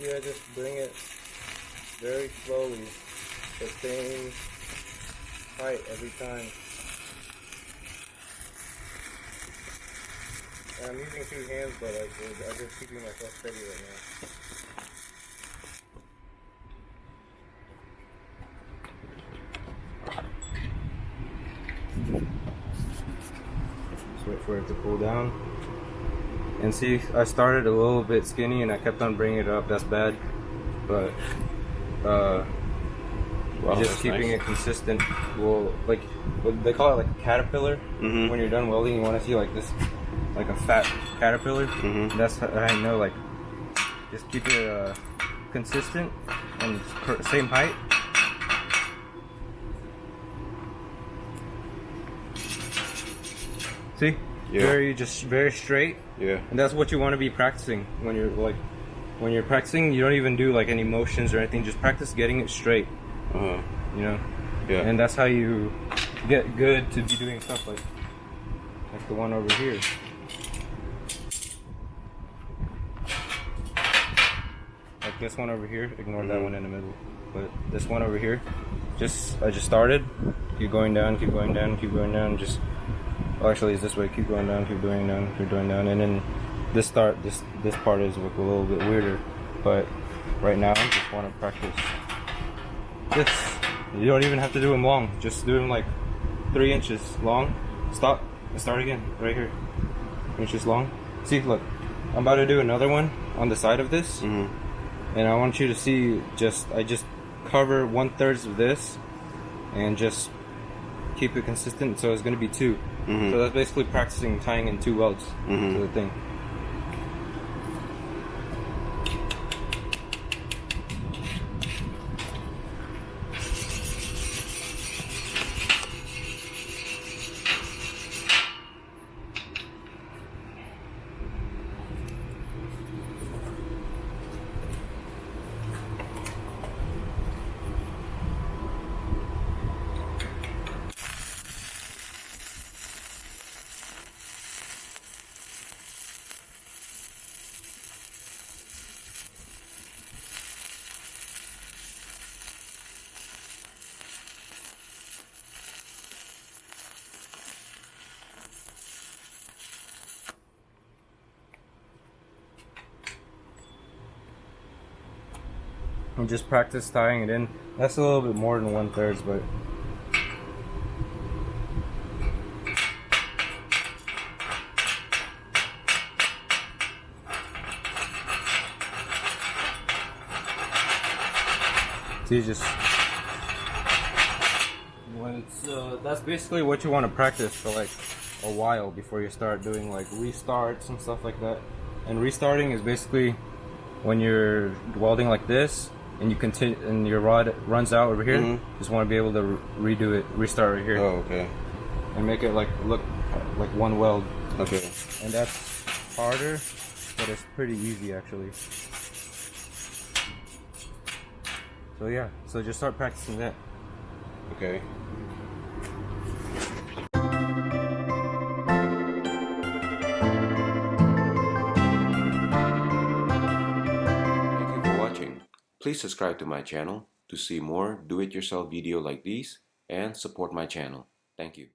see, I just bring it very slowly, the same height every time. And I'm using two hands, but like I'm just keeping myself steady right now. Just wait for it to cool down. And see, I started a little bit skinny and I kept on bringing it up. That's bad, but wow, just keeping it consistent will, like, what they call it, like a caterpillar. When you're done welding, you want to see like this, like a fat caterpillar. That's how I know, like, just keep it consistent and same height. See? Yeah. Very straight. Yeah. And that's what you want to be practicing when you're practicing. You don't even do like any motions or anything. Just practice getting it straight. You know. Yeah. And that's how you get good to be doing stuff like the one over here. Like this one over here. Ignore that one in the middle. But this one over here, I just started. Keep going down. Keep going down. Keep going down. Just. Well, actually, it's this way. Keep going down, keep going down, keep going down, and then this part is a little bit weirder. But right now, I just want to practice this. You don't even have to do them long. Just do them like 3 inches long. Stop and start again. Right here, 3 inches long. See, look, I'm about to do another one on the side of this, and I want you to see. I just cover 1/3 of this, and just keep it consistent. So it's going to be 2. So that's basically practicing tying in 2 welds to the thing. And just practice tying it in. That's a little bit more than 1/3, but see, just when it's that's basically what you want to practice for like a while before you start doing like restarts and stuff like that. And restarting is basically when you're welding like this and you continue and your rod runs out over here, just want to be able to redo it, restart right here. Oh, okay. And make it like look like one weld. Okay. And that's harder, but it's pretty easy actually. So yeah, so just start practicing that. Okay. Please subscribe to my channel to see more do-it-yourself video like these and support my channel. Thank you.